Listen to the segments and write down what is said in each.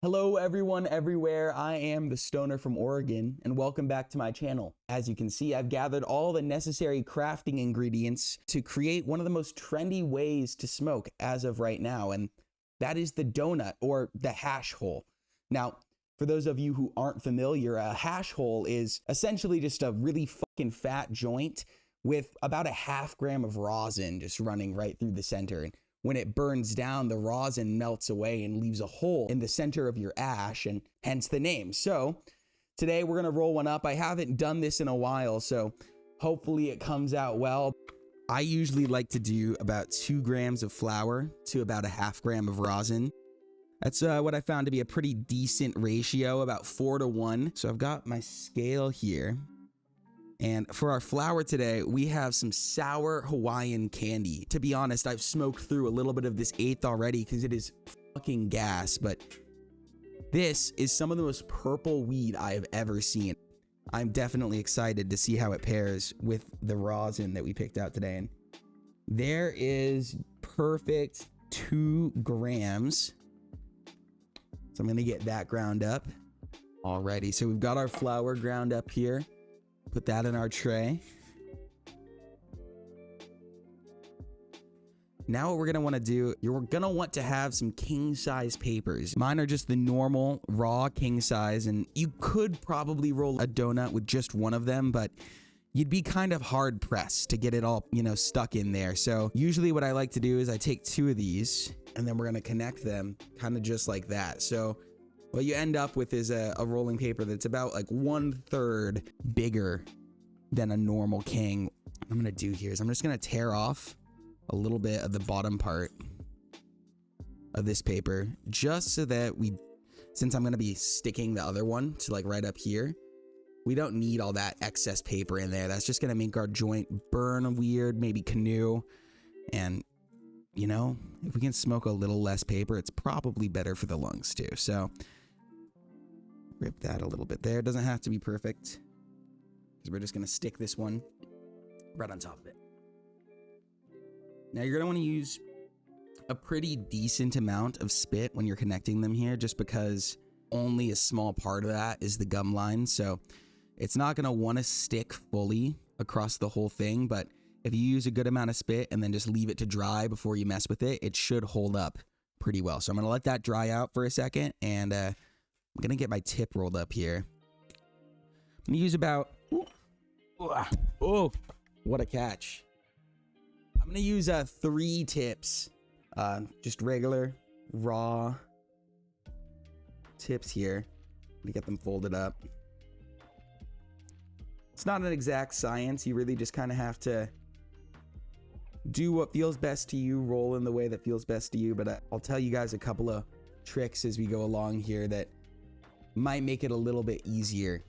Hello everyone everywhere, I am the Stoner from Oregon and welcome back to my channel. As you can see, I've gathered all the necessary crafting ingredients to create one of the most trendy ways to smoke as of right now, and that is the donut or the hash hole. Now, for those of you who aren't familiar, a hash hole is essentially just a really fucking fat joint with about a half gram of rosin just running right through the center. And when it burns down, the rosin melts away and leaves a hole in the center of your ash, and hence the name. So today we're gonna roll one up. I haven't done this in a while, so hopefully it comes out well. I usually like to do about 2 grams of flour to about a half gram of rosin. That's what I found to be a pretty decent ratio, about 4-to-1. So I've got my scale here. And for our flour today, we have some sour Hawaiian candy. To be honest, I've smoked through a little bit of this 1/8 already because it is fucking gas, but this is some of the most purple weed I have ever seen. I'm definitely excited to see how it pairs with the rosin that we picked out today. And there is perfect 2 grams. So I'm gonna get that ground up. Alrighty, so we've got our flour ground up here. Put that in our tray. Now what we're gonna wanna do, you're gonna want to have some king size papers. Mine are just the normal raw king size, and you could probably roll a donut with just one of them, but you'd be kind of hard pressed to get it all, stuck in there. So usually what I like to do is I take 2 of these and then we're gonna connect them kind of just like that. So what you end up with is a rolling paper that's about like 1/3 bigger than a normal king. What I'm gonna do here is I'm just gonna tear off a little bit of the bottom part of this paper, just so that since I'm gonna be sticking the other one to like right up here, we don't need all that excess paper in there. That's just gonna make our joint burn weird, maybe canoe. And if we can smoke a little less paper, it's probably better for the lungs too. So rip that a little bit there. It doesn't have to be perfect, because we're just gonna stick this one right on top of it. Now you're gonna wanna use a pretty decent amount of spit when you're connecting them here, just because only a small part of that is the gum line. So it's not gonna wanna stick fully across the whole thing, but if you use a good amount of spit and then just leave it to dry before you mess with it, it should hold up pretty well. So I'm gonna let that dry out for a second, and I'm gonna get my tip rolled up here. I'm gonna use about, oh, what a catch. I'm gonna use 3 tips, just regular raw tips here. Let me get them folded up. It's not an exact science. You really just kind of have to do what feels best to you, roll in the way that feels best to you. But I'll tell you guys a couple of tricks as we go along here that might make it a little bit easier.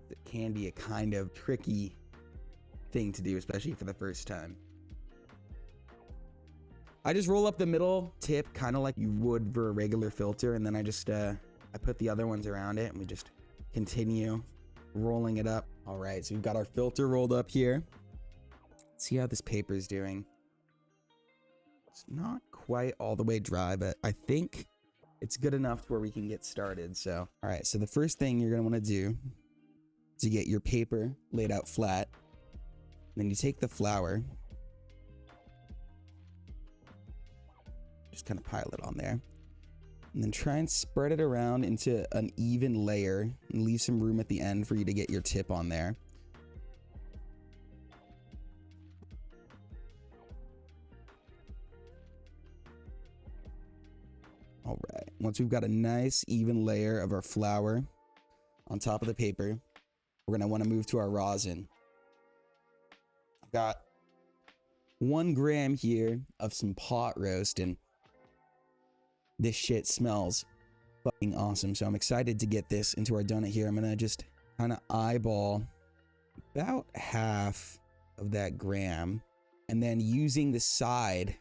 It can be a kind of tricky thing to do, especially for the first time. I just roll up the middle tip kind of like you would for a regular filter, and then I just I put the other ones around it, and we just continue rolling it up. All right, so we've got our filter rolled up here. Let's see how this paper is doing. It's not quite all the way dry, but I think it's good enough to where we can get started. So, all right, so the first thing you're gonna wanna do is you get your paper laid out flat. Then you take the flour, just kind of pile it on there, and then try and spread it around into an even layer and leave some room at the end for you to get your tip on there. All right, once we've got a nice even layer of our flour on top of the paper, we're gonna wanna move to our rosin. I've got 1 gram here of some pot roast, and this shit smells fucking awesome. So I'm excited to get this into our donut here. I'm gonna just kind of eyeball about half of that gram, and then using the side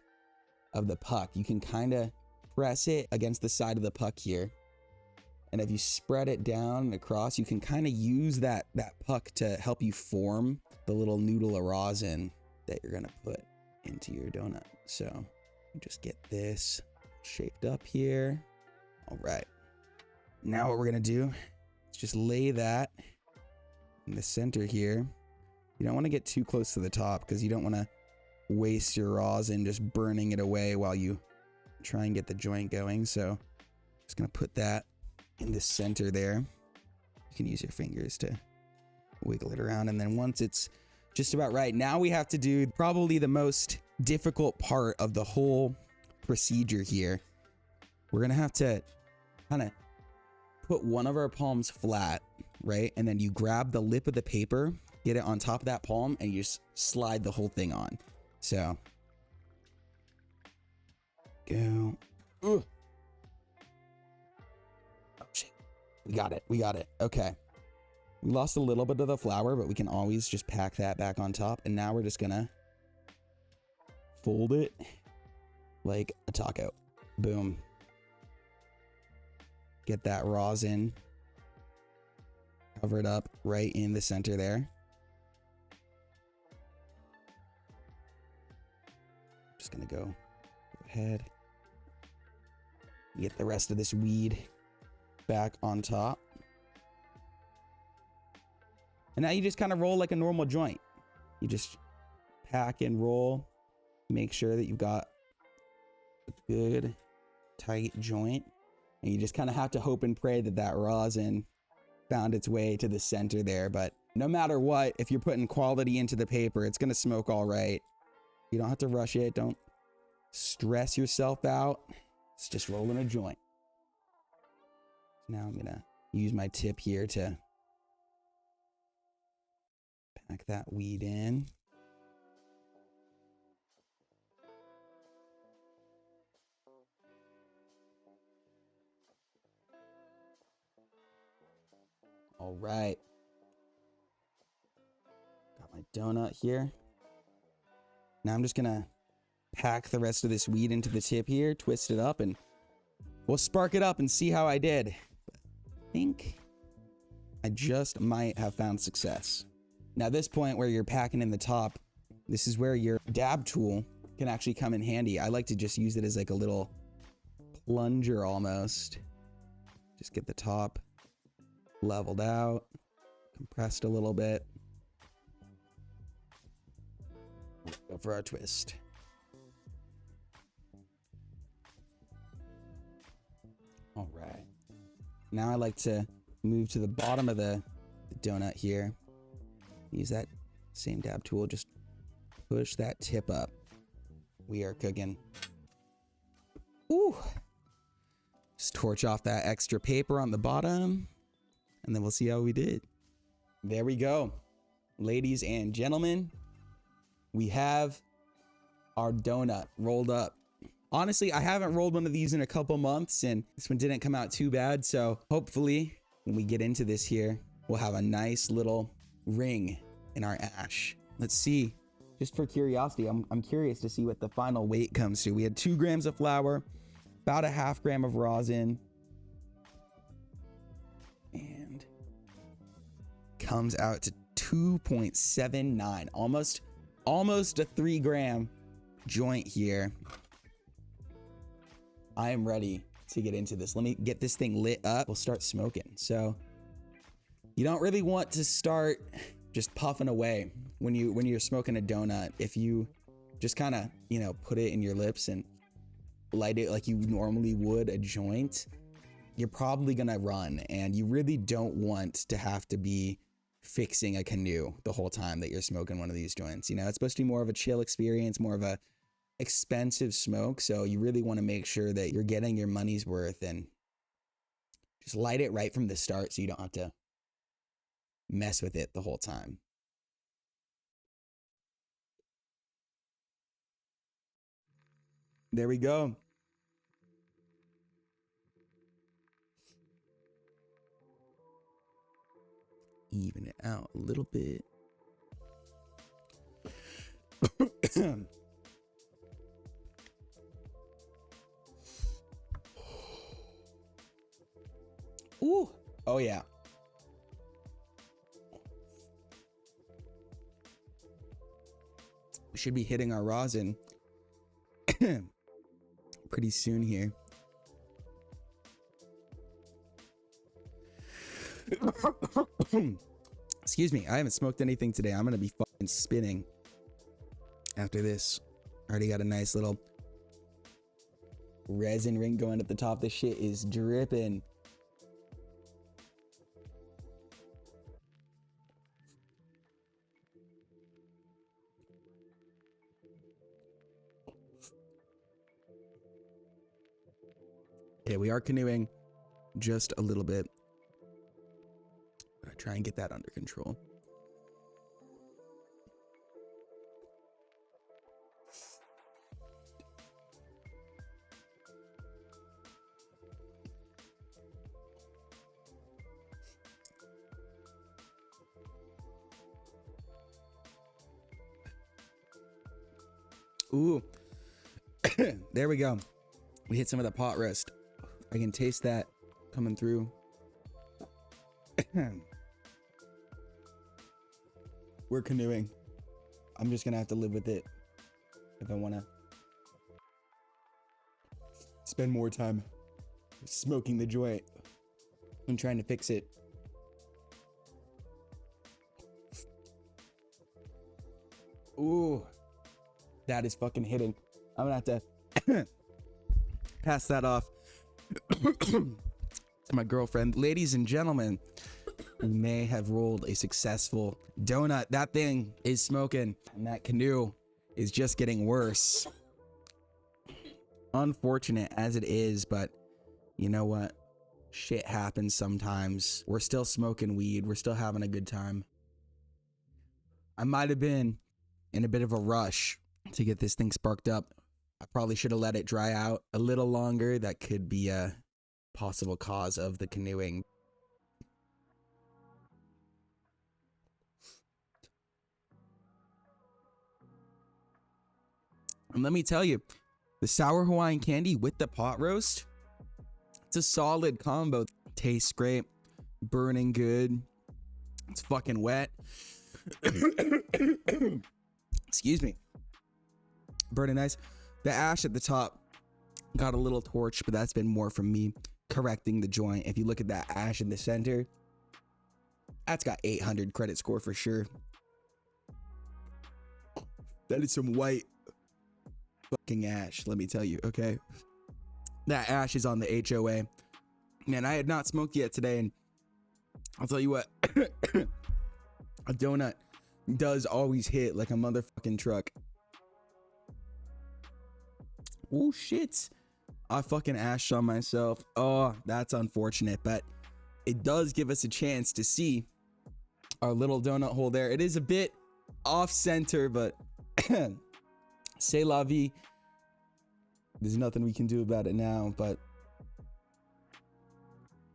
of the puck, you can kind of press it against the side of the puck here. And if you spread it down and across, you can kind of use that puck to help you form the little noodle of rosin that you're gonna put into your donut. So just get this shaped up here. All right. Now what we're gonna do is just lay that in the center here. You don't want to get too close to the top because you don't want to waste your rosin just burning it away while you try and get the joint going. So just gonna put that in the center there. You can use your fingers to wiggle it around, and then once it's just about right, now we have to do probably the most difficult part of the whole procedure here. We're gonna have to kind of put one of our palms flat, right? And then you grab the lip of the paper, get it on top of that palm, and you just slide the whole thing on. So go. Ugh. Oh shit. We got it. We got it. Okay. We lost a little bit of the flour, but we can always just pack that back on top. And now we're just gonna fold it like a taco. Boom. Get that rosin. Cover it up right in the center there. Just gonna go ahead. Get the rest of this weed back on top. And now you just kind of roll like a normal joint. You just pack and roll. Make sure that you've got a good tight joint. And you just kind of have to hope and pray that that rosin found its way to the center there. But no matter what, if you're putting quality into the paper, it's going to smoke all right. You don't have to rush it. Don't stress yourself out. It's just rolling a joint. Now I'm going to use my tip here to pack that weed in. All right. Got my donut here. Now I'm just gonna pack the rest of this weed into the tip here, twist it up, and we'll spark it up and see how I did. I think I just might have found success. Now this point where you're packing in the top, this is where your dab tool can actually come in handy. I like to just use it as like a little plunger almost. Just get the top leveled out, compressed a little bit. Go for our twist. All right. Now I like to move to the bottom of the donut here. Use that same dab tool, just push that tip up. We are cooking. Ooh. Just torch off that extra paper on the bottom, and then we'll see how we did. There we go. Ladies and gentlemen, we have our donut rolled up. Honestly, I haven't rolled one of these in a couple months, and this one didn't come out too bad. So hopefully when we get into this here, we'll have a nice little ring in our ash. Let's see. Just for curiosity, I'm curious to see what the final weight comes to. We had 2 grams of flour, about a half gram of rosin, and comes out to 2.79, almost a 3 gram joint here. I am ready to get into this. Let me get this thing lit up. We'll start smoking. So you don't really want to start just puffing away when you're smoking a donut. If you just kind of, put it in your lips and light it like you normally would a joint, you're probably gonna run, and you really don't want to have to be fixing a canoe the whole time that you're smoking one of these joints. It's supposed to be more of a chill experience, more of a expensive smoke. So you really want to make sure that you're getting your money's worth and just light it right from the start so you don't have to mess with it the whole time. There we go. Even it out a little bit. Ooh. Oh yeah. We should be hitting our rosin pretty soon here. Excuse me, I haven't smoked anything today. I'm gonna be fucking spinning after this. Already got a nice little resin ring going at the top. This shit is dripping. Okay, we are canoeing just a little bit. I'm gonna try and get that under control. Ooh, there we go. We hit some of the pot roast. I can taste that coming through. We're canoeing. I'm just gonna have to live with it if I wanna spend more time smoking the joint and trying to fix it. Ooh, that is fucking hitting. I'm gonna have to pass that off to my girlfriend. Ladies and gentlemen, we may have rolled a successful donut. That thing is smoking, and that canoe is just getting worse. Unfortunate as it is, but you know what? Shit happens sometimes. We're still smoking weed. We're still having a good time. I might have been in a bit of a rush to get this thing sparked up. I probably should have let it dry out a little longer. That could be a possible cause of the canoeing. And let me tell you, the sour Hawaiian candy with the pot roast, it's a solid combo. Tastes great, burning good. It's fucking wet. Excuse me. Burning nice. The ash at the top got a little torch, but that's been more from me correcting the joint. If you look at that ash in the center, that's got 800 credit score for sure. That is some white fucking ash, let me tell you, okay? That ash is on the HOA. Man, I had not smoked yet today, and I'll tell you what, a donut does always hit like a motherfucking truck. Oh shit, I fucking ashed on myself. Oh, that's unfortunate, but it does give us a chance to see our little donut hole there. It is a bit off center, but c'est la vie. There's nothing we can do about it now, but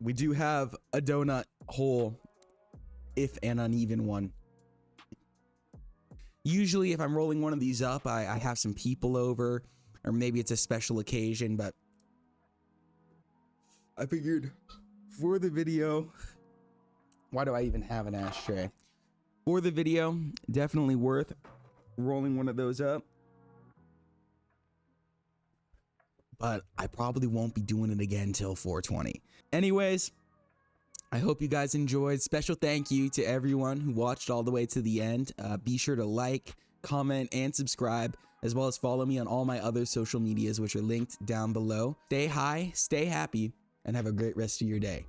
we do have a donut hole, if an uneven one. Usually if I'm rolling one of these up, I have some people over, or maybe it's a special occasion, but I figured for the video, why do I even have an ashtray? For the video, definitely worth rolling one of those up. But I probably won't be doing it again till 420. Anyways, I hope you guys enjoyed. Special thank you to everyone who watched all the way to the end. Be sure to like, comment, and subscribe, as well as follow me on all my other social medias, which are linked down below. Stay high, stay happy, and have a great rest of your day.